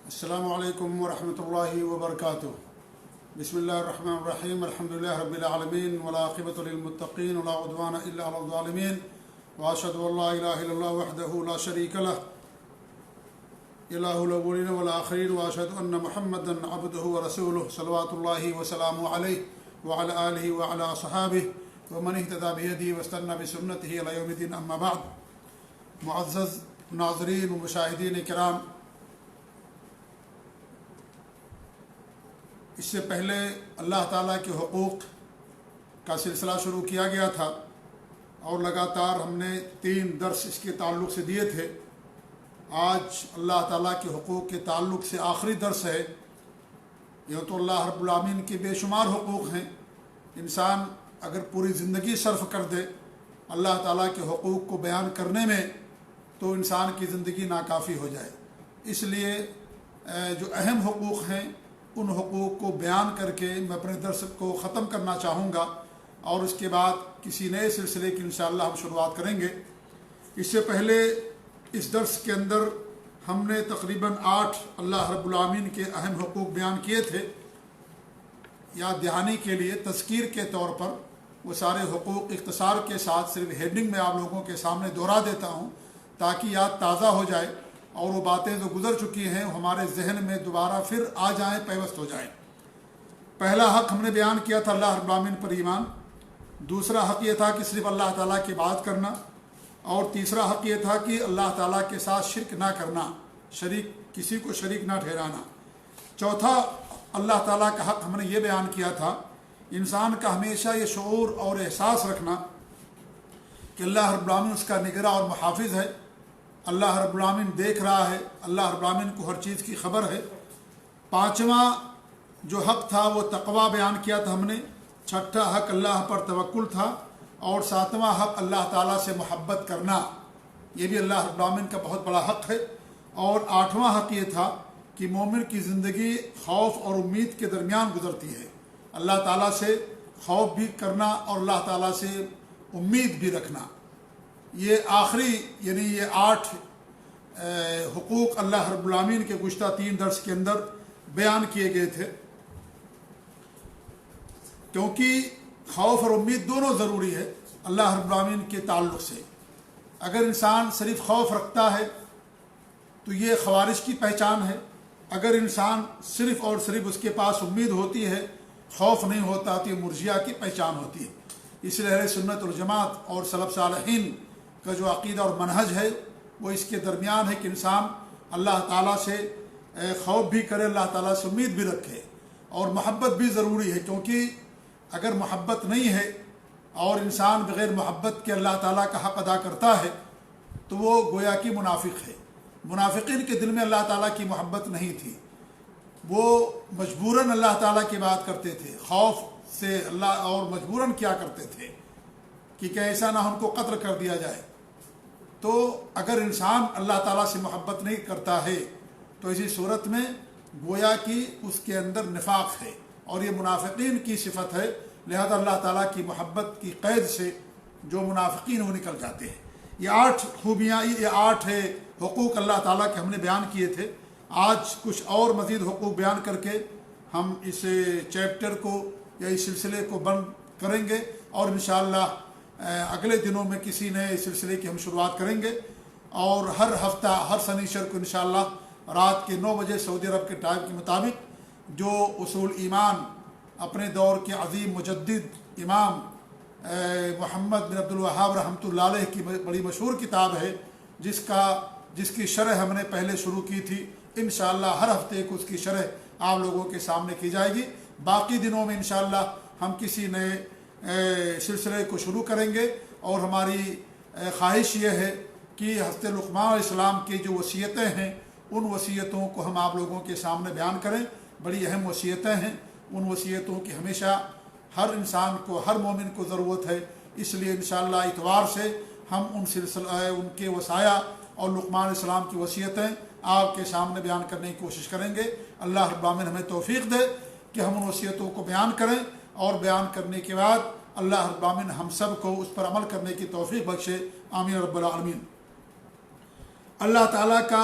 السلام علیکم ورحمۃ اللہ وبرکاتہ۔ بسم اللہ الرحمن الرحیم، الحمد للہ رب العالمین والعاقبۃ للمتقین ولا عدوان الا علی الظالمین، واشهد ان لا الہ الا اللہ وحدہ لا شریک لہ الہ الاولین والآخرین، واشهد ان محمدا عبدہ ورسولہ صلوات اللہ وسلامہ علیہ وعلی آلہ وعلی اصحابہ ومن اہتدی بہدیہ واستنى بسنتہ الی یوم الدین، اما بعد۔ معزز ناظرین و مشاہدین کرام، اس سے پہلے اللہ تعالیٰ کے حقوق کا سلسلہ شروع کیا گیا تھا اور لگاتار ہم نے 3 درس اس کے تعلق سے دیے تھے۔ آج اللہ تعالیٰ کے حقوق کے تعلق سے آخری درس ہے۔ یہ تو اللہ رب العالمین کے بے شمار حقوق ہیں، انسان اگر پوری زندگی صرف کر دے اللہ تعالیٰ کے حقوق کو بیان کرنے میں تو انسان کی زندگی ناکافی ہو جائے۔ اس لیے جو اہم حقوق ہیں ان حقوق کو بیان کر کے میں اپنے درس کو ختم کرنا چاہوں گا، اور اس کے بعد کسی نئے سلسلے کی انشاءاللہ ہم شروعات کریں گے۔ اس سے پہلے اس درس کے اندر ہم نے تقریباً 8 اللہ رب العالمین کے اہم حقوق بیان کیے تھے۔ یاد دہانی کے لیے تذکیر کے طور پر وہ سارے حقوق اختصار کے ساتھ صرف ہیڈنگ میں آپ لوگوں کے سامنے دہرا دیتا ہوں تاکہ یاد تازہ ہو جائے اور وہ باتیں جو گزر چکی ہیں ہمارے ذہن میں دوبارہ پھر آ جائیں، پیوست ہو جائیں۔ پہلا حق ہم نے بیان کیا تھا اللہ رب العالمین پر ایمان، دوسرا حق یہ تھا کہ صرف اللہ تعالیٰ کی عبادت کرنا، اور تیسرا حق یہ تھا کہ اللہ تعالیٰ کے ساتھ شرک نہ کرنا، کسی کو شریک نہ ٹھہرانا۔ چوتھا اللہ تعالیٰ کا حق ہم نے یہ بیان کیا تھا انسان کا ہمیشہ یہ شعور اور احساس رکھنا کہ اللہ رب العالمین اس کا نگراں اور محافظ ہے، اللہ رب العالمین دیکھ رہا ہے، اللہ رب العالمین کو ہر چیز کی خبر ہے۔ پانچواں جو حق تھا وہ تقوی بیان کیا تھا ہم نے۔ چھٹا حق اللہ پر توکل تھا، اور ساتواں حق اللہ تعالیٰ سے محبت کرنا، یہ بھی اللہ رب العالمین کا بہت بڑا حق ہے۔ اور 8واں حق یہ تھا کہ مومن کی زندگی خوف اور امید کے درمیان گزرتی ہے، اللہ تعالیٰ سے خوف بھی کرنا اور اللہ تعالیٰ سے امید بھی رکھنا۔ یہ آخری یعنی یہ 8 حقوق اللہ رب العالمین کے گزشتہ 3 درس کے اندر بیان کیے گئے تھے، کیونکہ خوف اور امید دونوں ضروری ہے اللہ رب العالمین کے تعلق سے۔ اگر انسان صرف خوف رکھتا ہے تو یہ خوارج کی پہچان ہے، اگر انسان صرف اور صرف اس کے پاس امید ہوتی ہے، خوف نہیں ہوتا، تو یہ مرجئہ کی پہچان ہوتی ہے۔ اس لیے اہل سنت والجماعت اور سلف صالحین کا جو عقیدہ اور منہج ہے وہ اس کے درمیان ہے کہ انسان اللہ تعالیٰ سے خوف بھی کرے، اللہ تعالیٰ سے امید بھی رکھے، اور محبت بھی ضروری ہے، کیونکہ اگر محبت نہیں ہے اور انسان بغیر محبت کے اللہ تعالیٰ کا حق ادا کرتا ہے تو وہ گویا کہ منافق ہے۔ منافقین کے دل میں اللہ تعالیٰ کی محبت نہیں تھی، وہ مجبوراً اللہ تعالیٰ کی بات کرتے تھے، خوف سے اللہ، اور مجبوراً کیا کرتے تھے کہ ایسا نہ ان کو قتل کر دیا جائے۔ تو اگر انسان اللہ تعالیٰ سے محبت نہیں کرتا ہے تو اسی صورت میں گویا کہ اس کے اندر نفاق ہے، اور یہ منافقین کی صفت ہے، لہذا اللہ تعالیٰ کی محبت کی قید سے جو منافقین وہ نکل جاتے ہیں۔ یہ 8 خوبیاں، یہ 8 حقوق اللہ تعالیٰ کے ہم نے بیان کیے تھے۔ آج کچھ اور مزید حقوق بیان کر کے ہم اس چیپٹر کو یا اس سلسلے کو بند کریں گے، اور انشاءاللہ اگلے دنوں میں کسی نئے سلسلے کی ہم شروعات کریں گے، اور ہر ہفتہ ہر شنیچر کو انشاءاللہ رات کے 9 بجے سعودی عرب کے ٹائم کے مطابق جو اصول ایمان اپنے دور کے عظیم مجدد امام محمد بن عبد الوہاب رحمۃ اللہ علیہ کی بڑی مشہور کتاب ہے، جس کی شرح ہم نے پہلے شروع کی تھی، انشاءاللہ ہر ہفتے کو اس کی شرح آپ لوگوں کے سامنے کی جائے گی۔ باقی دنوں میں انشاءاللہ ہم کسی نئے سلسلے کو شروع کریں گے، اور ہماری خواہش یہ ہے کہ حضرت لقمان علیہ السلام کی جو وصیتیں ہیں ان وصیتوں کو ہم آپ لوگوں کے سامنے بیان کریں۔ بڑی اہم وصیتیں ہیں، ان وصیتوں کی ہمیشہ ہر انسان کو، ہر مومن کو ضرورت ہے، اس لیے انشاءاللہ اتوار سے ہم ان کے وصایا اور لقمان علیہ السلام کی وصیتیں آپ کے سامنے بیان کرنے کی کوشش کریں گے۔ اللہ رب العالمین ہمیں توفیق دے کہ ہم ان وصیتوں کو بیان کریں، اور بیان کرنے کے بعد اللہ رب العالمین ہم سب کو اس پر عمل کرنے کی توفیق بخشے، آمین رب العالمین۔ اللہ تعالیٰ کا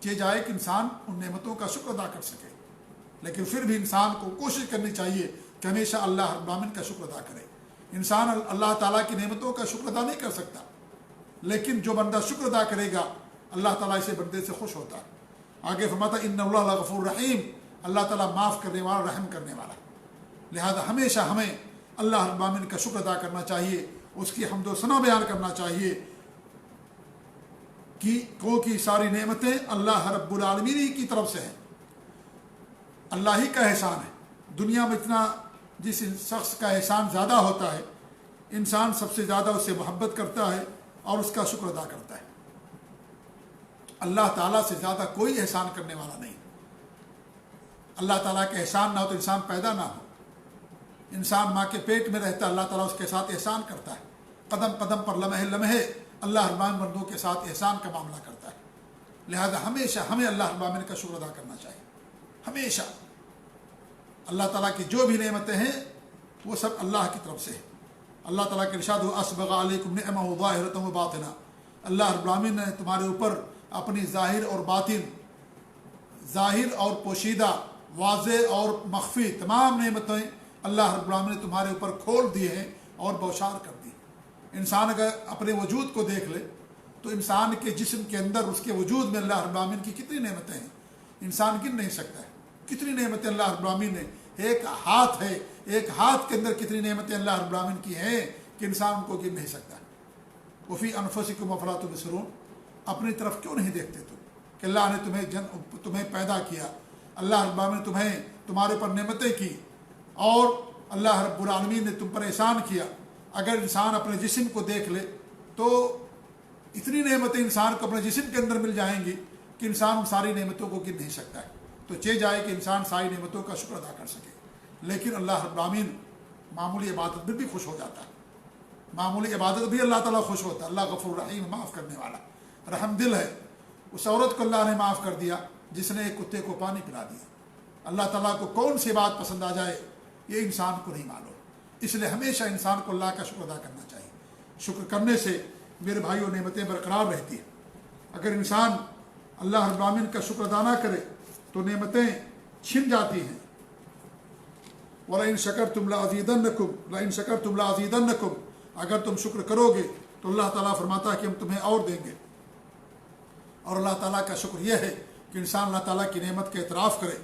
چاہ جائے کہ انسان ان نعمتوں کا شکر ادا کر سکے، لیکن پھر بھی انسان کو کوشش کرنی چاہیے کہ ہمیشہ اللہ رب العالمین کا شکر ادا کرے۔ انسان اللہ تعالیٰ کی نعمتوں کا شکر ادا نہیں کر سکتا، لیکن جو بندہ شکر ادا کرے گا اللہ تعالیٰ اسے بندے سے خوش ہوتا ہے۔ آگے فرماتا ان اللہ غفور رحیم، اللہ تعالیٰ معاف کرنے والا، رحم کرنے والا۔ لہذا ہمیشہ ہمیں اللہ رب العالمین کا شکر ادا کرنا چاہیے، اس کی حمد و ثنا بیان کرنا چاہیے کہ ساری نعمتیں اللہ رب العالمین ہی کی طرف سے ہیں، اللہ ہی کا احسان ہے۔ دنیا میں اتنا جس شخص کا احسان زیادہ ہوتا ہے، انسان سب سے زیادہ اس سے محبت کرتا ہے اور اس کا شکر ادا کرتا ہے۔ اللہ تعالیٰ سے زیادہ کوئی احسان کرنے والا نہیں۔ اللہ تعالیٰ کا احسان نہ ہو تو انسان پیدا نہ ہو۔ انسان ماں کے پیٹ میں رہتا ہے، اللہ تعالیٰ اس کے ساتھ احسان کرتا ہے۔ قدم قدم پر لمحے لمحے اللہ رب العالمین بندوں کے ساتھ احسان کا معاملہ کرتا ہے۔ لہذا ہمیشہ ہمیں اللہ رب العالمین کا شکر ادا کرنا چاہیے۔ ہمیشہ اللہ تعالیٰ کی جو بھی نعمتیں ہیں وہ سب اللہ کی طرف سے ہے۔ اللہ تعالیٰ کے ارشاد ہو اسبغ علیکم نعمہ ظاہرۃ و باطنہ، اللہ رب العالمین نے تمہارے اوپر اپنی ظاہر اور باطن، ظاہر اور پوشیدہ، واضح اور مخفی تمام نعمتیں اللہ رب العالمین نے تمہارے اوپر کھول دیے ہیں اور بوشار کر دی۔ انسان اگر اپنے وجود کو دیکھ لے تو انسان کے جسم کے اندر، اس کے وجود میں اللہ رب العالمین کی کتنی نعمتیں ہیں، انسان گن نہیں سکتا ہے۔ کتنی نعمتیں اللہ رب العالمین نے، ایک ہاتھ ہے، ایک ہاتھ کے اندر کتنی نعمتیں اللہ رب العالمین کی ہیں کہ انسان ان کو گن نہیں سکتا۔ وفی انفسکم افلا تبصرون، اپنی طرف کیوں نہیں دیکھتے تم کہ اللہ نے تمہیں پیدا کیا، اللہ رب العالمین نے تمہارے پر نعمتیں کی، اور اللہ رب العالمین نے تم پر احسان کیا۔ اگر انسان اپنے جسم کو دیکھ لے تو اتنی نعمتیں انسان کو اپنے جسم کے اندر مل جائیں گی کہ انسان ان ساری نعمتوں کو گن نہیں سکتا ہے۔ تو چاہ جائے کہ انسان ساری نعمتوں کا شکر ادا کر سکے، لیکن اللہ رب العالمین معمولی عبادت میں بھی خوش ہو جاتا ہے، معمولی عبادت بھی اللہ تعالیٰ خوش ہوتا ہے۔ اللہ غفور رحیم، معاف کرنے والا، رحم دل ہے۔ اس عورت کو اللہ نے معاف کر دیا جس نے ایک کتے کو پانی پلا دیا۔ اللہ تعالیٰ کو کون سی بات پسند آ جائے یہ انسان کو نہیں معلوم، اس لیے ہمیشہ انسان کو اللہ کا شکر ادا کرنا چاہیے۔ شکر کرنے سے میرے بھائیوں نعمتیں برقرار رہتی ہیں۔ اگر انسان اللہ رب العالمین کا شکر ادا نہ کرے تو نعمتیں چھن جاتی ہیں۔ وَلَئِن شَكَرْتُمْ لَأَزِيدَنَّكُمْ، اگر تم شکر کرو گے تو اللہ تعالیٰ فرماتا ہے کہ ہم تمہیں اور دیں گے۔ اور اللہ تعالیٰ کا شکر یہ ہے کہ انسان اللہ تعالیٰ کی نعمت کا اعتراف کرے۔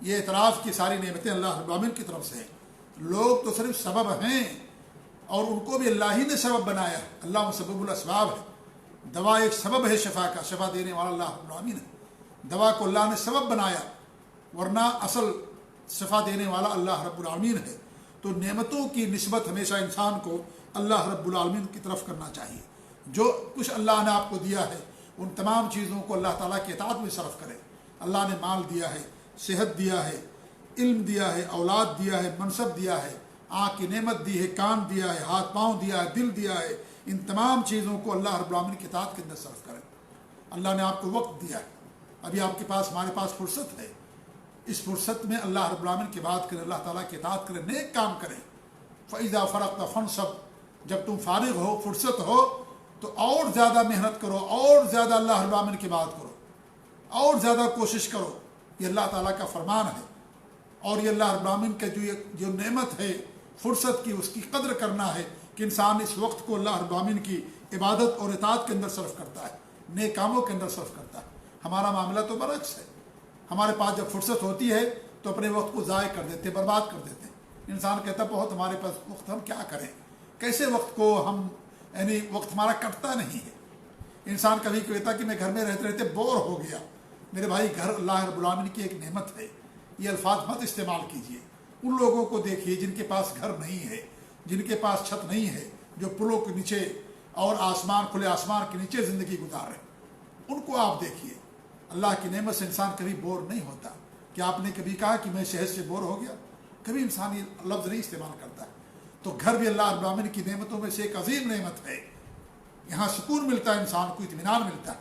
یہ اعتراف کی ساری نعمتیں اللہ رب العالمین کی طرف سے ہیں، لوگ تو صرف سبب ہیں، اور ان کو بھی اللہ ہی نے سبب بنایا ہے۔ اللہ مسبب الاسباب ہے۔ دوا ایک سبب ہے شفا کا، شفا دینے والا اللہ رب العالمین ہے۔ دوا کو اللہ نے سبب بنایا، ورنہ اصل شفا دینے والا اللہ رب العالمین ہے۔ تو نعمتوں کی نسبت ہمیشہ انسان کو اللہ رب العالمین کی طرف کرنا چاہیے۔ جو کچھ اللہ نے آپ کو دیا ہے ان تمام چیزوں کو اللہ تعالیٰ کی اطاعت میں صرف کرے۔ اللہ نے مال دیا ہے، صحت دیا ہے، علم دیا ہے، اولاد دیا ہے، منصب دیا ہے، آنکھ کی نعمت دی ہے، کان دیا ہے، ہاتھ پاؤں دیا ہے، دل دیا ہے، ان تمام چیزوں کو اللہ رب العالمین کی اطاعت کے اندر صرف کریں۔ اللہ نے آپ کو وقت دیا ہے، ابھی آپ کے پاس، ہمارے پاس فرصت ہے، اس فرصت میں اللہ رب العالمین کی بات کریں، اللہ تعالیٰ کی اطاعت کریں، نیک کام کریں۔ فَإِذَا فَرَغْتَ فَانْصَبْ، جب تم فارغ ہو، فرصت ہو تو اور زیادہ محنت کرو، اور زیادہ اللہ رب العالمین کی بات کرو، اور زیادہ کوشش کرو۔ یہ اللہ تعالیٰ کا فرمان ہے، اور یہ اللہ رب العالمین کا جو نعمت ہے فرصت کی، اس کی قدر کرنا ہے کہ انسان اس وقت کو اللہ رب العالمین کی عبادت اور اطاعت کے اندر صرف کرتا ہے، نیک کاموں کے اندر صرف کرتا ہے۔ ہمارا معاملہ تو برعکس ہے، ہمارے پاس جب فرصت ہوتی ہے تو اپنے وقت کو ضائع کر دیتے، برباد کر دیتے ہیں۔ انسان کہتا ہے بہت ہمارے پاس وقت، ہم کیا کریں، کیسے وقت کو ہم، یعنی وقت ہمارا کٹتا نہیں ہے۔ انسان کبھی کہتا کہ میں گھر میں رہتے رہتے بور ہو گیا۔ میرے بھائی، گھر اللہ رب العالمین کی ایک نعمت ہے، یہ الفاظ مت استعمال کیجیے۔ ان لوگوں کو دیکھیے جن کے پاس گھر نہیں ہے، جن کے پاس چھت نہیں ہے، جو پلوں کے نیچے اور آسمان، کھلے آسمان کے نیچے زندگی گزار رہے ہیں، ان کو آپ دیکھیے۔ اللہ کی نعمت سے انسان کبھی بور نہیں ہوتا۔ کیا آپ نے کبھی کہا کہ میں شہر سے بور ہو گیا؟ کبھی انسان یہ لفظ نہیں استعمال کرتا۔ تو گھر بھی اللہ رب العالمین کی نعمتوں میں سے ایک عظیم نعمت ہے، یہاں سکون ملتا ہے، انسان کو اطمینان ملتا ہے۔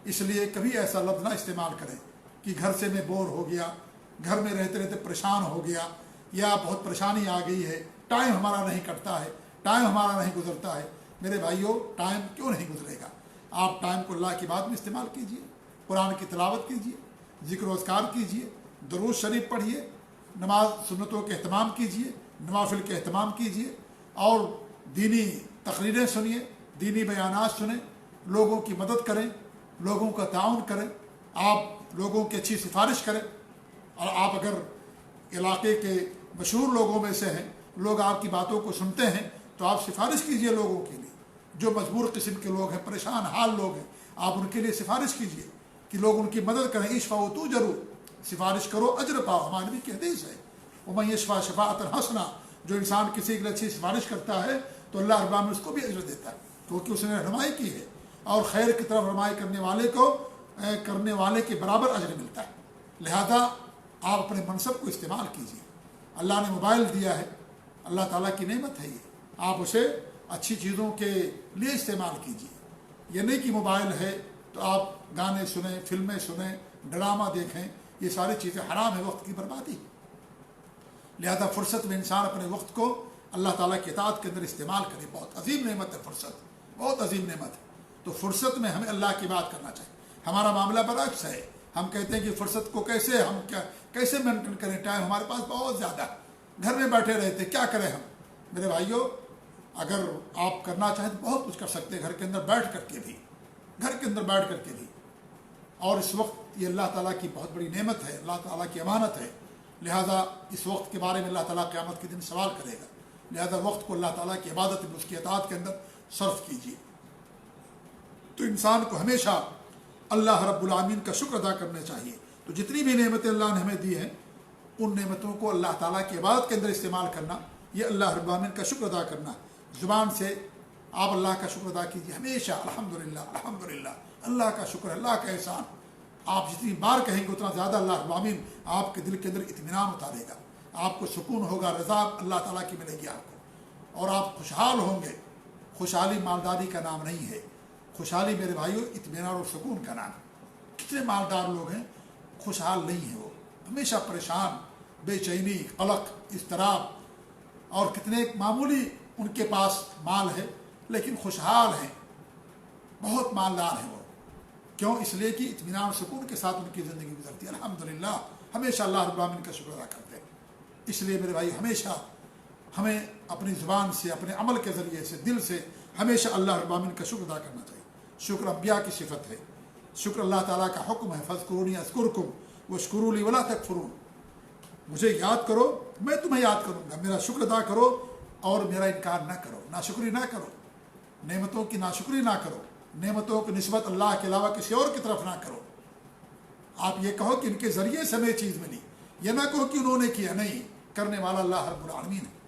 اس لیے کبھی ایسا لفظ نہ استعمال کریں کہ گھر سے میں بور ہو گیا، گھر میں رہتے رہتے پریشان ہو گیا، یا بہت پریشانی آ گئی ہے، ٹائم ہمارا نہیں کٹتا ہے، ٹائم ہمارا نہیں گزرتا ہے۔ میرے بھائیوں، ٹائم کیوں نہیں گزرے گا؟ آپ ٹائم کو اللہ کی بات میں استعمال کیجیے، قرآن کی تلاوت کیجیے، ذکر و اذکار کیجیے، درود شریف پڑھیے، نماز سنتوں کے اہتمام کیجیے، نوافل کے اہتمام کیجیے، اور دینی تقریریں سنیے، دینی بیانات سنیں، لوگوں کی مدد کریں، لوگوں کا تعاون کریں، آپ لوگوں کی اچھی سفارش کریں۔ اور آپ اگر علاقے کے مشہور لوگوں میں سے ہیں، لوگ آپ کی باتوں کو سنتے ہیں، تو آپ سفارش کیجیے لوگوں کے لیے۔ جو مجبور قسم کے لوگ ہیں، پریشان حال لوگ ہیں، آپ ان کے لیے سفارش کیجیے کہ لوگ ان کی مدد کریں۔ اشفاء تو ضرور، سفارش کرو اجر پاؤ، ہمارے نبی کی حدیث ہے۔ ومن یشفع شفاعۃ حسنہ، جو انسان کسی کے لیے اچھی سفارش کرتا ہے تو اللہ رب العالمین اس کو بھی اجر دیتا ہے، کیونکہ اس نے رہنمائی کی ہے، اور خیر کی طرف رہنمائی کرنے والے کے برابر اجر ملتا ہے۔ لہذا آپ اپنے منصب کو استعمال کیجیے۔ اللہ نے موبائل دیا ہے، اللہ تعالیٰ کی نعمت ہے یہ، آپ اسے اچھی چیزوں کے لیے استعمال کیجیے۔ یہ نہیں کہ موبائل ہے تو آپ گانے سنیں، فلمیں سنیں، ڈرامہ دیکھیں، یہ ساری چیزیں حرام ہے، وقت کی بربادی۔ لہذا فرصت میں انسان اپنے وقت کو اللہ تعالیٰ کی اطاعت کے اندر استعمال کرے۔ بہت عظیم نعمت ہے فرصت، بہت عظیم نعمت ہے۔ تو فرصت میں ہمیں اللہ کی بات کرنا چاہیے۔ ہمارا معاملہ برعکس ہے، ہم کہتے ہیں کہ فرصت کو کیسے مینٹین کریں، ٹائم ہمارے پاس بہت زیادہ، گھر میں بیٹھے رہتے، کیا کریں ہم؟ میرے بھائیوں، اگر آپ کرنا چاہیں تو بہت کچھ کر سکتے ہیں، گھر کے اندر بیٹھ کر کے بھی۔ اور اس وقت یہ اللہ تعالیٰ کی بہت بڑی نعمت ہے، اللہ تعالیٰ کی امانت ہے۔ لہذا اس وقت کے بارے میں اللہ تعالیٰ قیامت کے دن سوال کرے گا۔ لہذا وقت کو اللہ تعالیٰ کی عبادت میں، اس کی اطاعت کے اندر صرف کیجیے۔ تو انسان کو ہمیشہ اللہ رب العالمین کا شکر ادا کرنا چاہیے۔ تو جتنی بھی نعمتیں اللہ نے ہمیں دی ہیں، ان نعمتوں کو اللہ تعالیٰ کی عبادت کے اندر استعمال کرنا، یہ اللہ رب العالمین کا شکر ادا کرنا۔ زبان سے آپ اللہ کا شکر ادا کیجیے ہمیشہ، الحمدللہ الحمدللہ، اللہ کا شکر، اللہ کا احسان۔ آپ جتنی بار کہیں گے اتنا زیادہ اللہ رب العالمین آپ کے دل کے اندر اطمینان اتارے گا، آپ کو سکون ہوگا، رضا اللہ تعالیٰ کی ملے گی آپ کو، اور آپ خوشحال ہوں گے۔ خوشحالی مالداری کا نام نہیں ہے، خوشحالی میرے بھائیوں اطمینان اور سکون کا نام ہے۔ کتنے مالدار لوگ ہیں خوشحال نہیں ہیں، وہ ہمیشہ پریشان، بے چینی، قلق، اضطراب، اور کتنے معمولی ان کے پاس مال ہے لیکن خوشحال ہیں، بہت مالدار ہیں وہ۔ کیوں؟ اس لیے کہ اطمینان اور سکون کے ساتھ ان کی زندگی گزرتی ہے۔ الحمدللہ، ہمیشہ اللہ رب العالمین کا شکر ادا کرتے ہیں۔ اس لیے میرے بھائی، ہمیشہ ہمیں اپنی زبان سے، اپنے عمل کے ذریعے سے، دل سے ہمیشہ اللہ رب العالمین کا شکر ادا کرنا چاہیے۔ شکر انبیاء کی صفت ہے، شکر اللہ تعالیٰ کا حکم ہے، فاذکرونی اذکرکم واشکروا لی ولا تکفرون۔ مجھے یاد کرو، میں تمہیں یاد کروں گا، میرا شکر ادا کرو اور میرا انکار نہ کرو، ناشکری نہ کرو، نعمتوں کی ناشکری نہ کرو، نعمتوں کی نسبت اللہ کے علاوہ کسی اور کی طرف نہ کرو۔ آپ یہ کہو کہ ان کے ذریعے سے ہمیں چیز ملی، یہ نہ کہو کہ انہوں نے کیا، نہیں، کرنے والا اللہ رب العالمین ہے۔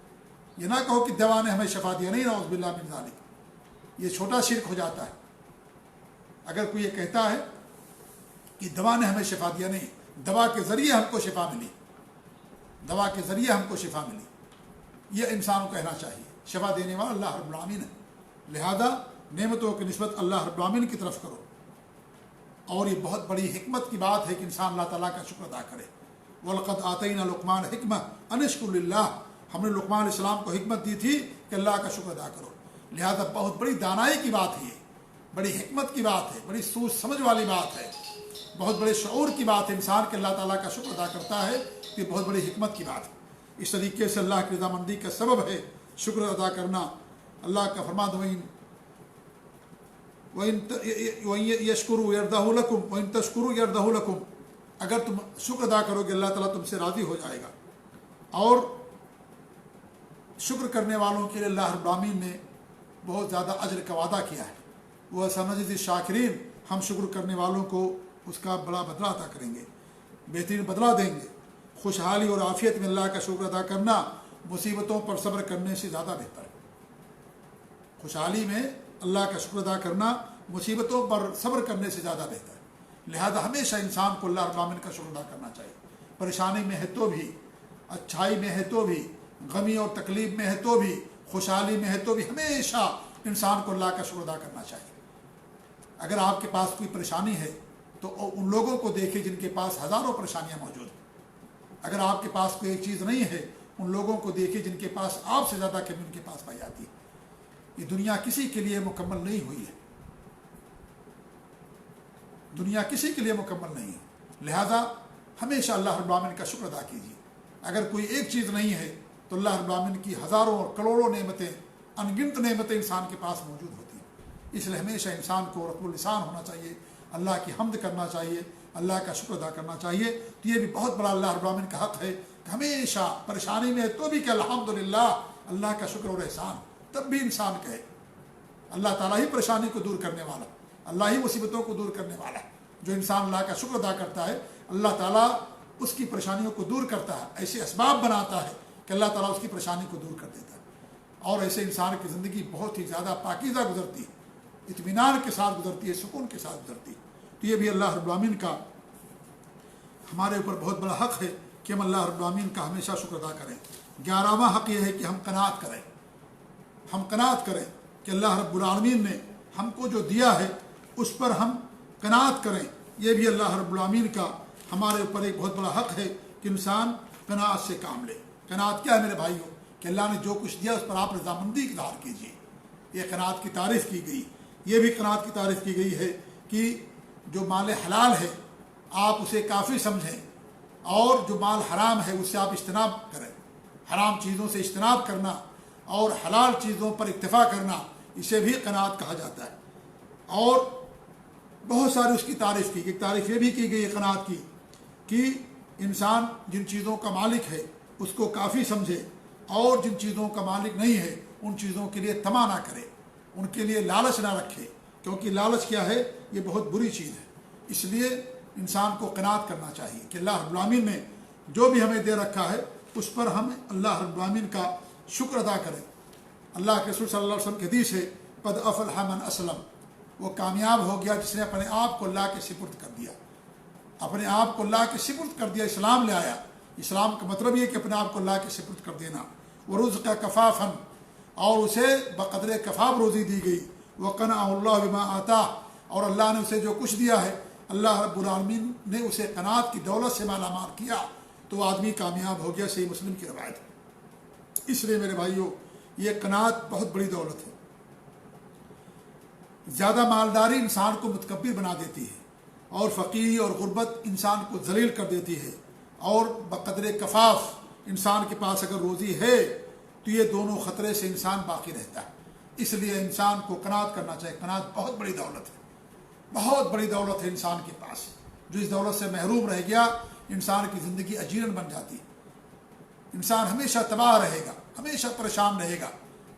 یہ نہ کہو کہ دوا نے ہمیں شفا دیا، نہیں، نعوذ باللہ من ذالک، یہ چھوٹا شرک ہو جاتا ہے۔ اگر کوئی یہ کہتا ہے کہ دوا نے ہمیں شفا دیا، نہیں، دوا کے ذریعے ہم کو شفا ملی، دوا کے ذریعے ہم کو شفا ملی، یہ انسان کو کہنا چاہیے۔ شفا دینے والا اللہ رب العالمین ہے، لہذا نعمتوں کی نسبت اللہ رب العالمین کی طرف کرو۔ اور یہ بہت بڑی حکمت کی بات ہے کہ انسان اللہ تعالیٰ کا شکر ادا کرے۔ وَلَقَدْ آتَيْنَا لُقْمَانَ الْحِكْمَةَ أَنِ اشْكُرْ لِلَّهِ، ہم نے لقمان علیہ السلام کو حکمت دی تھی کہ اللہ کا شکر ادا کرو۔ لہذا بہت بڑی دانائی کی بات ہے، بڑی حکمت کی بات ہے، بڑی سوچ سمجھ والی بات ہے، بہت بڑے شعور کی بات ہے انسان کہ اللہ تعالیٰ کا شکر ادا کرتا ہے، یہ بہت بڑی حکمت کی بات ہے۔ اس طریقے سے اللہ کی رضامندی کا سبب ہے شکر ادا کرنا۔ اللہ کا فرمان وَإِن يَشْكُرُوا يَرْضَهُ لَكُمْ وَإِن تَشْكُرُوا يَرْضَهُ لَكُمْ، اگر تم شکر ادا کرو گے اللہ تعالیٰ تم سے راضی ہو جائے گا۔ اور شکر کرنے والوں کے لیے اللہ رب العالمین نے بہت زیادہ اجر کا وعدہ کیا ہے۔ وہ سنجزی الشاکرین، ہم شکر کرنے والوں کو اس کا بڑا بدلہ عطا کریں گے، بہترین بدلہ دیں گے۔ خوشحالی اور عافیت میں اللہ کا شکر ادا کرنا مصیبتوں پر صبر کرنے سے زیادہ بہتر ہے۔ خوشحالی میں اللہ کا شکر ادا کرنا مصیبتوں پر صبر کرنے سے زیادہ بہتر ہے۔ لہذا ہمیشہ انسان کو اللہ رب العالمین کا شکر ادا کرنا چاہیے، پریشانی میں ہے تو بھی، اچھائی میں ہے تو بھی، غمی اور تکلیف میں ہے تو بھی، خوشحالی میں ہے تو بھی، ہمیشہ انسان کو اللہ کا شکر ادا کرنا چاہیے۔ اگر آپ کے پاس کوئی پریشانی ہے تو ان لوگوں کو دیکھیں جن کے پاس ہزاروں پریشانیاں موجود ہیں۔ اگر آپ کے پاس کوئی ایک چیز نہیں ہے، ان لوگوں کو دیکھیں جن کے پاس آپ سے زیادہ کمی ان کے پاس پائی جاتی ہے۔ یہ دنیا کسی کے لیے مکمل نہیں ہوئی ہے، دنیا کسی کے لیے مکمل نہیں ہے، لہذا ہمیشہ اللہ رب العالمین کا شکر ادا کیجیے۔ اگر کوئی ایک چیز نہیں ہے تو اللہ رب العالمین کی ہزاروں اور کروڑوں نعمتیں، ان گنت نعمتیں انسان کے پاس موجود ہوتی ہیں۔ اس لیے ہمیشہ انسان کو رطب اللسان ہونا چاہیے، اللہ کی حمد کرنا چاہیے، اللہ کا شکر ادا کرنا چاہیے۔ تو یہ بھی بہت بڑا اللہ رب العالمین کا حق ہے کہ ہمیشہ پریشانی میں ہے تو بھی کہ الحمدللہ، اللہ کا شکر اور احسان، تب بھی انسان کہے اللہ تعالیٰ ہی پریشانی کو دور کرنے والا، اللہ ہی مصیبتوں کو دور کرنے والا ہے۔ جو انسان اللہ کا شکر ادا کرتا ہے، اللہ تعالیٰ اس کی پریشانیوں کو دور کرتا ہے، ایسے اسباب بناتا ہے کہ اللہ تعالیٰ اس کی پریشانی کو دور کر دیتا ہے، اور ایسے انسان کی زندگی بہت ہی زیادہ پاکیزہ گزرتی ہے، اطمینان کے ساتھ گزرتی ہے، سکون کے ساتھ گزرتی ہے۔ تو یہ بھی اللہ رب العالمین کا ہمارے اوپر بہت بڑا حق ہے کہ ہم اللہ رب العالمین کا ہمیشہ شکر ادا کریں۔ 11واں حق یہ ہے کہ ہم قناعت کریں، ہم قناعت کریں کہ اللہ رب العالمین نے ہم کو جو دیا ہے اس پر ہم قناعت کریں۔ یہ بھی اللہ رب العالمین کا ہمارے اوپر ایک بہت بڑا حق ہے کہ انسان قناعت سے کام لے۔ قناعت کیا ہے میرے بھائیوں؟ کہ اللہ نے جو کچھ دیا اس پر آپ رضامندی اظہار کیجیے، یہ قناعت کی تعریف کی گئی۔ یہ بھی قناعت کی تعریف کی گئی ہے کہ جو مال حلال ہے آپ اسے کافی سمجھیں، اور جو مال حرام ہے اس سے آپ اجتناب کریں۔ حرام چیزوں سے اجتناب کرنا اور حلال چیزوں پر اکتفا کرنا، اسے بھی قناعت کہا جاتا ہے۔ اور بہت ساری اس کی تعریف کی گئی۔ تعریف یہ بھی کی گئی ہے قناعت کی کہ انسان جن چیزوں کا مالک ہے اس کو کافی سمجھے، اور جن چیزوں کا مالک نہیں ہے ان چیزوں کے لیے طمع نہ کرے، ان کے لیے لالچ نہ رکھے، کیونکہ لالچ کیا ہے؟ یہ بہت بری چیز ہے۔ اس لیے انسان کو قناعت کرنا چاہیے کہ اللہ رب العالمین نے جو بھی ہمیں دے رکھا ہے اس پر ہم اللہ رب العالمین کا شکر ادا کریں۔ اللہ کے رسول صلی اللہ علیہ وسلم کی حدیث ہے، قد افلح من اسلم، وہ کامیاب ہو گیا جس نے اپنے آپ کو اللہ کے سپرد کر دیا، اپنے آپ کو اللہ کے سپرد کر دیا، اسلام لے آیا۔ اسلام کا مطلب یہ کہ اپنے آپ کو اللہ کے سپرد کر دینا۔ ورزق کفافا، اور اسے بقدر کفاف روزی دی گئی۔ وقنعہ اللہ بما آتاہ، اور اللہ نے اسے جو کچھ دیا ہے، اللہ رب العالمین نے اسے قناعت کی دولت سے مالا مال کیا تو آدمی کامیاب ہو گیا۔ صحیح مسلم کی روایت ہے۔ اس لیے میرے بھائیوں، یہ قناعت بہت بڑی دولت ہے۔ زیادہ مالداری انسان کو متکبر بنا دیتی ہے، اور فقیری اور غربت انسان کو ذلیل کر دیتی ہے، اور بقدر کفاف انسان کے پاس اگر روزی ہے تو یہ دونوں خطرے سے انسان باقی رہتا ہے۔ اس لیے انسان کو قناعت کرنا چاہیے۔ قناعت بہت بڑی دولت ہے، بہت بڑی دولت ہے انسان کے پاس۔ جو اس دولت سے محروم رہ گیا، انسان کی زندگی اجیرن بن جاتی ہے، انسان ہمیشہ تباہ رہے گا، ہمیشہ پریشان رہے گا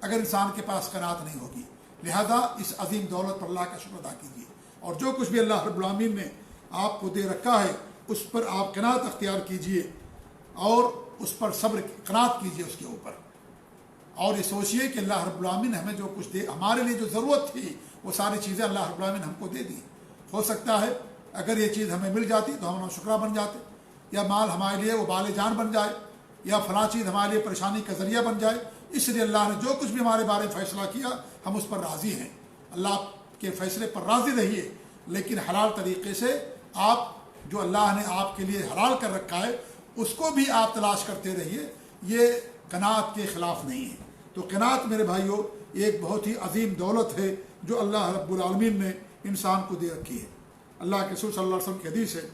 اگر انسان کے پاس قناعت نہیں ہوگی۔ لہذا اس عظیم دولت پر اللہ کا شکر ادا کیجیے، اور جو کچھ بھی اللہ رب العالمین نے آپ کو دے رکھا ہے اس پر آپ قناعت اختیار کیجیے، اور اس پر صبر قناعت کیجیے اس کے اوپر، اور یہ سوچیے کہ اللہ رب العالمین نے ہمیں جو کچھ دے، ہمارے لیے جو ضرورت تھی وہ ساری چیزیں اللہ رب العالمین نے ہم کو دے دی۔ ہو سکتا ہے اگر یہ چیز ہمیں مل جاتی تو ہم شکرا بن جاتے، یا مال ہمارے لیے وہ بال جان بن جائے، یا فلاں چیز ہمارے لیے پریشانی کا ذریعہ بن جائے۔ اس لیے اللہ نے جو کچھ بھی ہمارے بارے میں فیصلہ کیا ہم اس پر راضی ہیں۔ اللہ کے فیصلے پر راضی رہیے، لیکن حلال طریقے سے آپ جو اللہ نے آپ کے لیے حلال کر رکھا ہے اس کو بھی آپ تلاش کرتے رہیے، یہ قناعت کے خلاف نہیں ہے۔ تو قناعت میرے بھائیوں ایک بہت ہی عظیم دولت ہے جو اللہ رب العالمین نے انسان کو دے رکھی ہے۔ اللہ کے رسول صلی اللہ علیہ وسلم کی حدیث ہے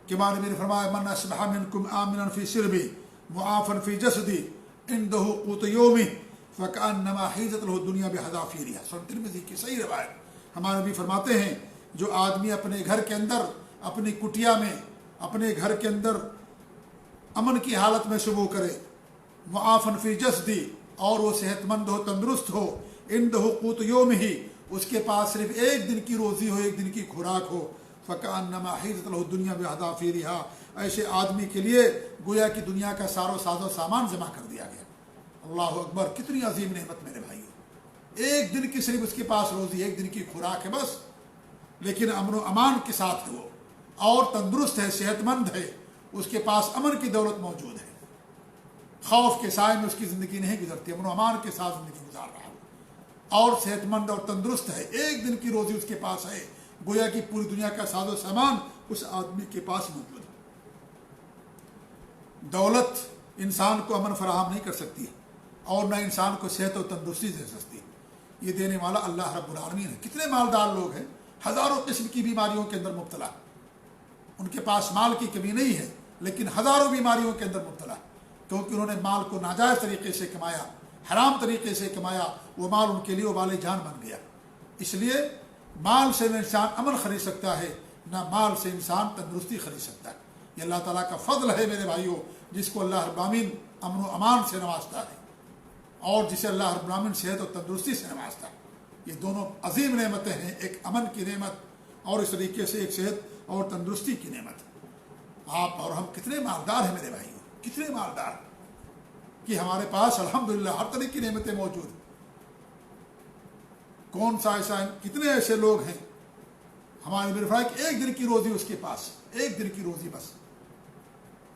کہ ہمارے نے فرمایا، من اصبح منکم آمنا فی سربی معافا فی جسدی عنده قوت یومی فکأنما حیزت له الدنیا بحذافیرها۔ سنن ترمذی کی صحیح روایت۔ ہمارے نبی فرماتے ہیں جو آدمی اپنے گھر کے اندر، اپنی کٹیا میں، اپنے گھر کے اندر امن کی حالت میں صبح کرے، معافا فی جسدی، اور وہ صحت مند ہو، تندرست ہو، عنده قوت یومہ، اس کے پاس صرف ایک دن کی روزی ہو، ایک دن کی خوراک ہو، فکأنما حیزت له الدنیا بحذافیرها، ایسے آدمی کے لیے گویا کہ دنیا کا سارو ساز و سامان جمع کر دیا گیا۔ اللہ اکبر، کتنی عظیم نعمت میرے بھائیو۔ ایک دن کی صرف اس کے پاس روزی، ایک دن کی خوراک ہے بس، لیکن امن و امان کے ساتھ ہے وہ، اور تندرست ہے، صحت مند ہے، اس کے پاس امن کی دولت موجود ہے، خوف کے سائے میں اس کی زندگی نہیں گزرتی، امن و امان کے ساتھ زندگی گزار رہا ہے، اور صحت مند اور تندرست ہے، ایک دن کی روزی اس کے پاس ہے، گویا کہ پوری دنیا کا ساز و سامان اس آدمی کے پاس موجود ہے۔ دولت انسان کو امن فراہم نہیں کر سکتی، اور نہ انسان کو صحت و تندرستی دے سکتی، یہ دینے والا اللہ رب العالمین ہے۔ کتنے مالدار لوگ ہیں ہزاروں قسم کی بیماریوں کے اندر مبتلا، ان کے پاس مال کی کمی نہیں ہے لیکن ہزاروں بیماریوں کے اندر مبتلا، کیونکہ انہوں نے مال کو ناجائز طریقے سے کمایا، حرام طریقے سے کمایا، وہ مال ان کے لیے وبال جان بن گیا۔ اس لیے مال سے نہ انسان امن خرید سکتا ہے، نہ مال سے انسان تندرستی خرید سکتا ہے۔ یہ اللہ تعالیٰ کا فضل ہے میرے بھائیوں، جس کو اللہ رب العالمین امن و امان سے نوازتا ہے اور جسے اللہ رب العالمین صحت و تندرستی سے نوازتا ہے۔ یہ دونوں عظیم نعمتیں ہیں، ایک امن کی نعمت اور اس طریقے سے ایک صحت اور تندرستی کی نعمت۔ آپ اور ہم کتنے مالدار ہیں میرے بھائیوں، کتنے مالدار کہ ہمارے پاس الحمدللہ ہر طرح کی نعمتیں موجود ہیں۔ کون سا ایسا، کتنے ایسے لوگ ہیں ہمارے میرے بھائی کہ ایک دن کی روزی اس کے پاس، ایک دن کی روزی بس۔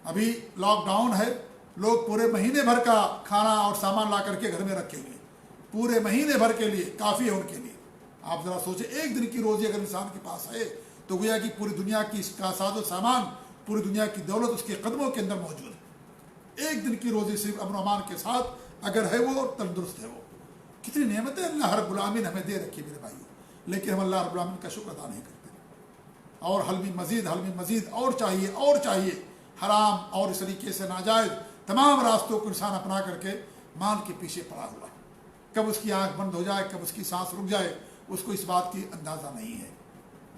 ابھی لاک ڈاؤن ہے، لوگ پورے مہینے بھر کا کھانا اور سامان لا کر کے گھر میں رکھیں گے، پورے مہینے بھر کے لیے کافی ہے ان کے لیے۔ آپ ذرا سوچیں، ایک دن کی روزی اگر انسان کے پاس ہے تو گویا کہ پوری دنیا کی اس کا ساز و سامان، پوری دنیا کی دولت اس کے قدموں کے اندر موجود ہے۔ ایک دن کی روزی صرف امن و امان کے ساتھ اگر ہے وہ، تندرست ہے وہ، کتنی نعمتیں اللہ رب العالمین ہمیں دے رکھی میرے بھائیوں، لیکن ہم اللہ رب العالمین کا شکر ادا نہیں کرتے، اور حل میں مزید اور چاہیے اور چاہیے۔ حرام اور اس طریقے سے ناجائز تمام راستوں کو انسان اپنا کر کے مال کے پیچھے پڑا ہوا، کب اس کی آنکھ بند ہو جائے، کب اس کی سانس رک جائے، اس کو اس بات کی اندازہ نہیں ہے۔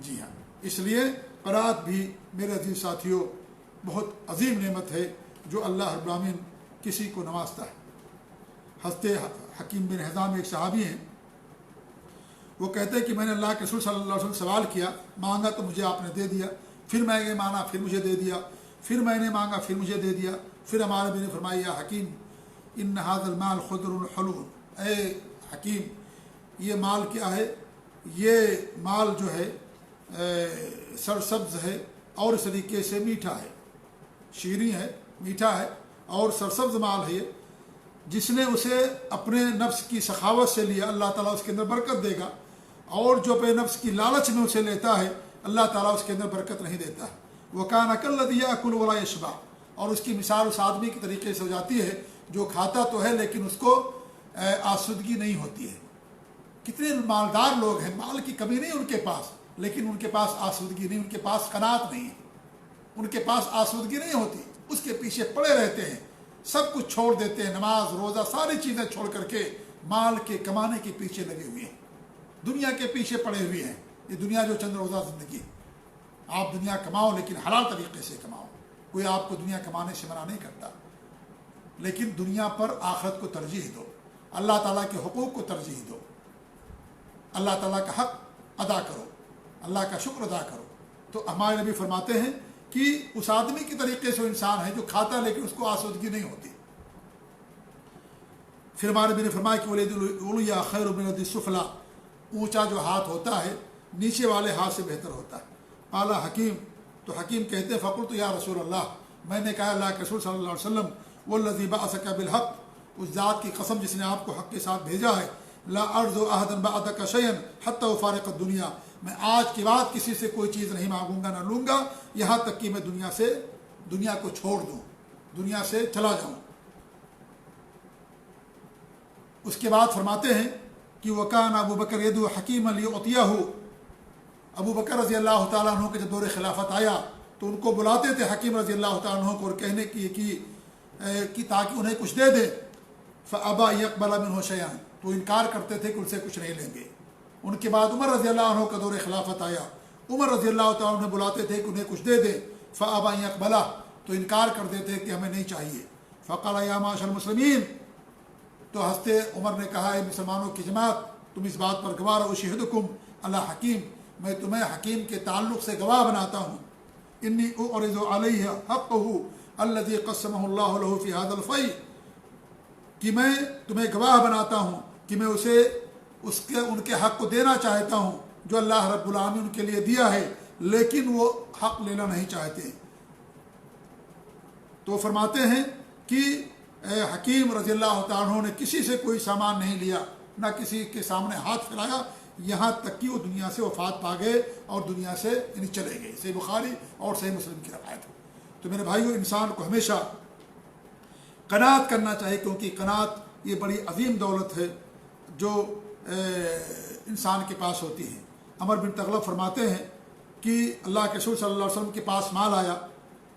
جی ہاں، اس لیے قناعت بھی میرے عزیز ساتھیوں بہت عظیم نعمت ہے جو اللہ رب العالمین کسی کو نوازتا ہے۔ حضرت حکیم بن حزام ایک صحابی ہیں، وہ کہتے ہیں کہ میں نے اللہ کے رسول صلی اللہ علیہ وسلم سوال کیا، مانگا تو مجھے آپ نے دے دیا، پھر میں نے مانگا پھر مجھے دے دیا، پھر میں نے مانگا پھر مجھے دے دیا، پھر ہمارے نبی نے فرمایا یا حکیم ان ھذا المال خضر حلو، اے حکیم یہ مال کیا ہے، یہ مال جو ہے سرسبز ہے اور اس طریقے سے میٹھا ہے، شیریں ہے، میٹھا ہے اور سرسبز مال ہے، جس نے اسے اپنے نفس کی سخاوت سے لیا اللہ تعالیٰ اس کے اندر برکت دے گا، اور جو اپنے نفس کی لالچ میں اسے لیتا ہے اللہ تعالیٰ اس کے اندر برکت نہیں دیتا ہے۔ وَكَانَ كَالَّذِي يَأْكُلُ وَلَا يَشْبَعُ، اور اس کی مثال اس آدمی کی طریقے سے ہو جاتی ہے جو کھاتا تو ہے لیکن اس کو آسودگی نہیں ہوتی ہے۔ کتنے مالدار لوگ ہیں، مال کی کمی نہیں ان کے پاس، لیکن ان کے پاس آسودگی نہیں، ان کے پاس قناعت نہیں ہے، ان کے پاس آسودگی نہیں ہوتی، اس کے پیچھے پڑے رہتے ہیں، سب کچھ چھوڑ دیتے ہیں، نماز روزہ ساری چیزیں چھوڑ کر کے مال کے کمانے کے پیچھے لگے ہوئے ہیں، دنیا کے پیچھے پڑے ہوئے ہیں۔ یہ دنیا جو چند روزہ زندگی، آپ دنیا کماؤ لیکن حلال طریقے سے کماؤ، کوئی آپ کو دنیا کمانے سے منع نہیں کرتا، لیکن دنیا پر آخرت کو ترجیح دو، اللہ تعالیٰ کے حقوق کو ترجیح دو، اللہ تعالیٰ کا حق ادا کرو، اللہ کا شکر ادا کرو۔ تو ہمارے نبی فرماتے ہیں کہ اس آدمی کی طریقے سے انسان ہے جو کھاتا لیکن اس کو آسودگی نہیں ہوتی۔ پھر ہمارے نبی نے فرمایا کہ ولید العلیٰ خیر من الید السفلیٰ، اونچا جو ہاتھ ہوتا ہے نیچے والے ہاتھ سے بہتر ہوتا ہے۔ قال حکیم، تو حکیم کہتے ہیں فقلت یا رسول اللہ، میں نے کہا اللہ کے رسول صلی اللہ علیہ وسلم والذی بعثک بالحق، اس ذات کی قسم جس نے آپ کو حق کے ساتھ بھیجا ہے، لا ارجو احدا بعدک شیئا حتی افارق الدنیا، میں آج کے بعد کسی سے کوئی چیز نہیں مانگوں گا نہ لوں گا یہاں تک کہ میں دنیا کو چھوڑ دوں، دنیا سے چلا جاؤں۔ اس کے بعد فرماتے ہیں کہ وکان ابو بکر یدعو حکیما لیعطیہ، ابو بکر رضی اللہ تعالیٰ عنہ کے جب دور خلافت آیا تو ان کو بلاتے تھے حکیم رضی اللہ تعالیٰ عنہ کو اور کہنے کی تاکہ انہیں کچھ دے دے، فابا یقبل منہ شیئا، تو انکار کرتے تھے کہ ان سے کچھ نہیں لیں گے۔ ان کے بعد عمر رضی اللہ عنہ کا دور خلافت آیا، عمر رضی اللہ تعالیٰ عنہ بلاتے تھے کہ انہیں کچھ دے دے، فابا یقبلہ، تو انکار کرتے تھے کہ ہمیں نہیں چاہیے۔ فقال یا معاشر المسلمین، تو ہنستے عمر نے کہا اے مسلمانوں کی جماعت، تم اس بات پر گواہ رہو، اشہدکم اللہ حکیم، میں تمہیں حکیم کے تعلق سے گواہ بناتا ہوں، انی اعرض علیہ حقہ الذی قسمہ اللہ لہ فی ھذا الفیء، کہ میں تمہیں گواہ بناتا ہوں کہ میں اسے ان کے حق کو دینا چاہتا ہوں جو اللہ رب العالمین ان کے لیے دیا ہے، لیکن وہ حق لینا نہیں چاہتے۔ تو فرماتے ہیں کہ حکیم رضی اللہ تعالیٰ عنہ نے کسی سے کوئی سامان نہیں لیا، نہ کسی کے سامنے ہاتھ پھیلایا، یہاں تک کہ وہ دنیا سے وفات پا گئے اور دنیا سے یعنی چلے گئے۔ صحیح بخاری اور صحیح مسلم کی روایت۔ تو میرے بھائیو، انسان کو ہمیشہ قناعت کرنا چاہیے، کیونکہ قناعت یہ بڑی عظیم دولت ہے جو انسان کے پاس ہوتی ہے۔ عمر بن تغلب فرماتے ہیں کہ اللہ کے رسول صلی اللہ علیہ وسلم کے پاس مال آیا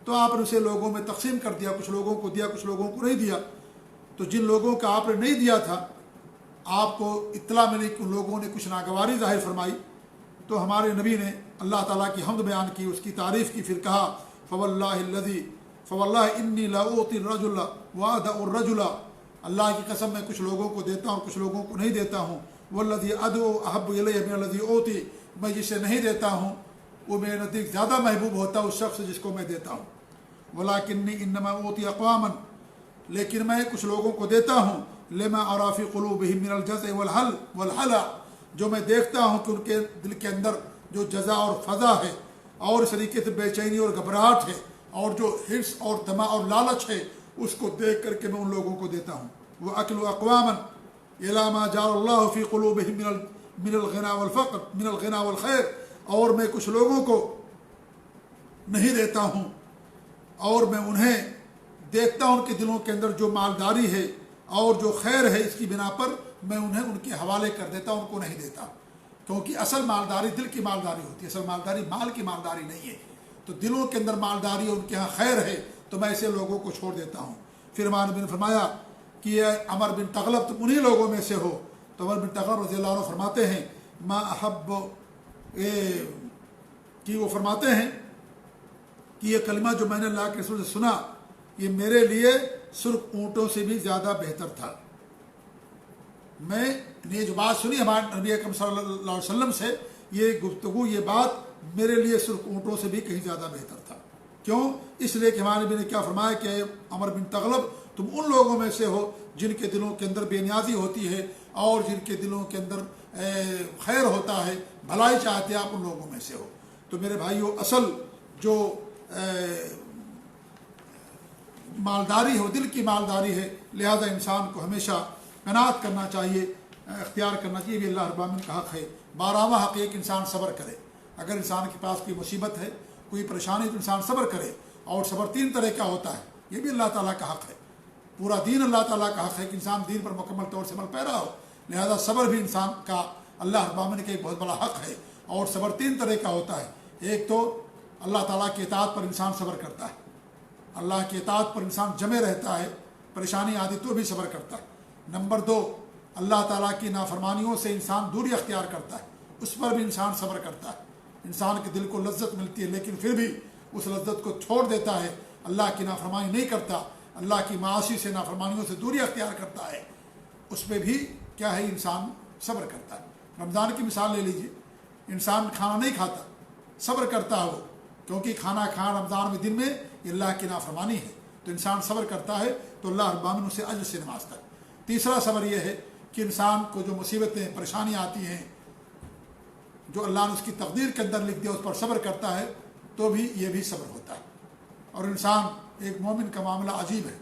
تو آپ نے اسے لوگوں میں تقسیم کر دیا، کچھ لوگوں کو دیا، کچھ لوگوں کو نہیں دیا۔ تو جن لوگوں کا آپ نے نہیں دیا تھا، آپ کو اطلاع ملی کہ ان لوگوں نے کچھ ناگواری ظاہر فرمائی، تو ہمارے نبی نے اللہ تعالیٰ کی حمد بیان کی، اس کی تعریف کی، پھر کہا فواللہ انی لاؤتی الرجل وادع الرجل، اللہ کی قسم میں کچھ لوگوں کو دیتا ہوں، کچھ لوگوں کو نہیں دیتا ہوں، والذی ادعو احب الی من الذی اوتی، میں جسے نہیں دیتا ہوں وہ میرے نزدیک زیادہ محبوب ہوتا ہے اس شخص جس کو میں دیتا ہوں، ولکنی انما اوتی اقواما، لیکن میں کچھ لوگوں کو دیتا ہوں لما ارى فی قلوبہم من الجزع والحلع، جو میں دیکھتا ہوں کہ ان کے دل کے اندر جو جزع اور فضا ہے اور اس طریقے سے بے چینی اور گھبراہٹ ہے اور جو حرص اور طمع اور لالچ ہے، اس کو دیکھ کر کے میں ان لوگوں کو دیتا ہوں۔ وَأَكْلُ أَقْوَامًا إِلَى مَا جَعَلَ اللَّهُ فِي قُلُوبِهِم من الغنا والفقر، من الغنا والخیر، اور میں کچھ لوگوں کو نہیں دیتا ہوں اور میں انہیں دیکھتا ہوں ان کے دلوں کے اندر جو مالداری ہے اور جو خیر ہے، اس کی بنا پر میں انہیں ان کے حوالے کر دیتا ہوں، ان کو نہیں دیتا، کیونکہ اصل مالداری دل کی مالداری ہوتی ہے، اصل مالداری مال کی مالداری نہیں ہے۔ تو دلوں کے اندر مالداری اور ان کے ہاں خیر ہے تو میں ایسے لوگوں کو چھوڑ دیتا ہوں۔ پھر ہمارے نبی نے فرمایا کہ یہ عمر بن تغلب تم انہی لوگوں میں سے ہو۔ تو عمر بن تغلب رضی اللہ عنہ فرماتے ہیں ما احب، کہ وہ فرماتے ہیں کہ یہ کلمہ جو میں نے اللہ کے رسول سے سنا یہ میرے لیے سرخ اونٹوں سے بھی زیادہ بہتر تھا۔ میں نے یہ جو بات سنی ہمارے نبی اکرم صلی اللہ علیہ وسلم سے، یہ گفتگو، یہ بات میرے لیے سرخ اونٹوں سے بھی کہیں زیادہ بہتر تھا۔ کیوں؟ اس لیے کہ ہمارے نبی نے کیا فرمایا کہ عمر بن تغلب تم ان لوگوں میں سے ہو جن کے دلوں کے اندر بے نیازی ہوتی ہے اور جن کے دلوں کے اندر خیر ہوتا ہے، بھلائی چاہتے ہیں، آپ ان لوگوں میں سے ہو۔ تو میرے بھائیو، اصل جو مالداری ہے وہ دل کی مالداری ہے، لہذا انسان کو ہمیشہ قناعت کرنا چاہیے، اختیار کرنا چاہیے، بھی اللہ رب العالمین کا حق ہے۔ 12واں حق ایک انسان صبر کرے۔ اگر انسان کے پاس کوئی مصیبت ہے، کوئی پریشانی، تو انسان صبر کرے، اور صبر 3 طرح کا ہوتا ہے، یہ بھی اللہ تعالیٰ کا حق ہے۔ پورا دین اللہ تعالیٰ کا حق ہے کہ انسان دین پر مکمل طور سے عمل پیرا ہو، لہذا صبر بھی انسان کا اللہ رب العالمین کا ایک بہت بڑا حق ہے۔ اور صبر 3 طرح کا ہوتا ہے۔ ایک تو اللہ تعالیٰ کی اطاعت پر انسان صبر کرتا ہے، اللہ کی اطاعت پر انسان جمے رہتا ہے، پریشانی آتی تو بھی صبر کرتا ہے۔ نمبر 2، اللہ تعالیٰ کی نافرمانیوں سے انسان دوری اختیار کرتا ہے، اس پر بھی انسان صبر کرتا ہے۔ انسان کے دل کو لذت ملتی ہے لیکن پھر بھی اس لذت کو چھوڑ دیتا ہے، اللہ کی نافرمانی نہیں کرتا، اللہ کی معاصی سے، نافرمانیوں سے دوری اختیار کرتا ہے، اس پہ بھی کیا ہے، انسان صبر کرتا ہے۔ رمضان کی مثال لے لیجیے، انسان کھانا نہیں کھاتا، صبر کرتا ہے وہ، کیونکہ کھانا کھانا رمضان میں دن میں یہ اللہ کی نافرمانی ہے، تو انسان صبر کرتا ہے تو اللہ رب العالمین اسے اجر سے نوازتا ہے۔ تیسرا صبر یہ ہے کہ انسان کو جو مصیبتیں، پریشانیاں آتی ہیں، جو اللہ نے اس کی تقدیر کے اندر لکھ دیا، اس پر صبر کرتا ہے تو بھی یہ بھی صبر ہوتا ہے۔ اور انسان، ایک مومن کا معاملہ عجیب ہے،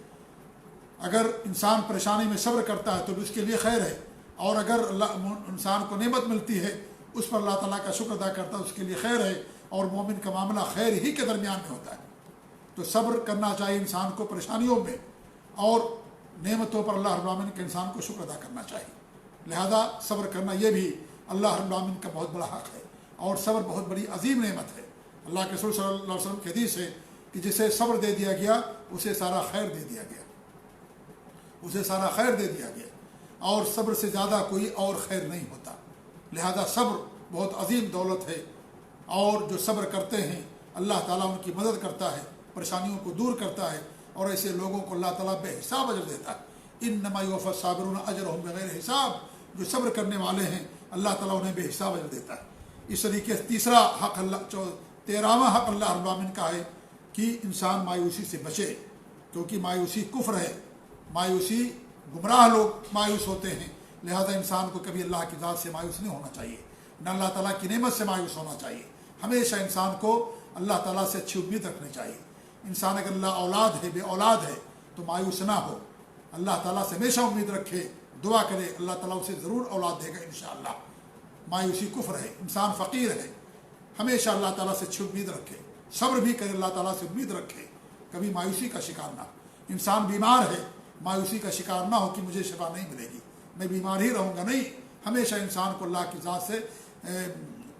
اگر انسان پریشانی میں صبر کرتا ہے تو بھی اس کے لیے خیر ہے، اور اگر اللہ انسان کو نعمت ملتی ہے اس پر اللہ تعالیٰ کا شکر ادا کرتا ہے، اس کے لیے خیر ہے، اور مومن کا معاملہ خیر ہی کے درمیان میں ہوتا ہے۔ تو صبر کرنا چاہیے انسان کو پریشانیوں میں، اور نعمتوں پر اللہ رب العالمین کے انسان کو شکر ادا کرنا چاہیے۔ لہذا صبر کرنا یہ بھی اللہ رب العالمین کا بہت بڑا حق ہے، اور صبر بہت بڑی عظیم نعمت ہے۔ اللہ کے رسول صلی اللہ علیہ وسلم کی حدیث ہے کہ جسے صبر دے دیا گیا اسے سارا خیر دے دیا گیا، اسے سارا خیر دے دیا گیا، اور صبر سے زیادہ کوئی اور خیر نہیں ہوتا۔ لہذا صبر بہت عظیم دولت ہے، اور جو صبر کرتے ہیں اللہ تعالیٰ ان کی مدد کرتا ہے، پریشانیوں کو دور کرتا ہے، اور ایسے لوگوں کو اللہ تعالیٰ بے حساب اجر دیتا ہے۔ انما یوفی الصابرون اجرهم بغیر حساب، جو صبر کرنے والے ہیں اللہ تعالیٰ انہیں بے حساب اجر دیتا ہے۔ اس طریقے سے تیسرا حق 13واں حق اللہ رب العالمین کا ہے کہ انسان مایوسی سے بچے، کیونکہ مایوسی کفر ہے، مایوسی گمراہ لوگ مایوس ہوتے ہیں، لہذا انسان کو کبھی اللہ کی ذات سے مایوس نہیں ہونا چاہیے، نہ اللہ تعالیٰ کی نعمت سے مایوس ہونا چاہیے۔ ہمیشہ انسان کو اللہ تعالیٰ سے اچھی امید رکھنی چاہیے۔ انسان اگر اللہ اولاد ہے، بے اولاد ہے، تو مایوس نہ ہو، اللہ تعالیٰ سے ہمیشہ امید رکھے، دعا کرے، اللہ تعالیٰ اسے ضرور اولاد دے گا انشاءاللہ۔ مایوسی کفر ہے، انسان فقیر ہے، ہمیشہ اللہ تعالیٰ سے اچھی امید رکھے، صبر بھی کرے، اللہ تعالیٰ سے امید رکھے، کبھی مایوسی کا شکار نہ ہو۔ انسان بیمار ہے، مایوسی کا شکار نہ ہو کہ مجھے شفا نہیں ملے گی، میں بیمار ہی رہوں گا، نہیں، ہمیشہ انسان کو اللہ کی ذات سے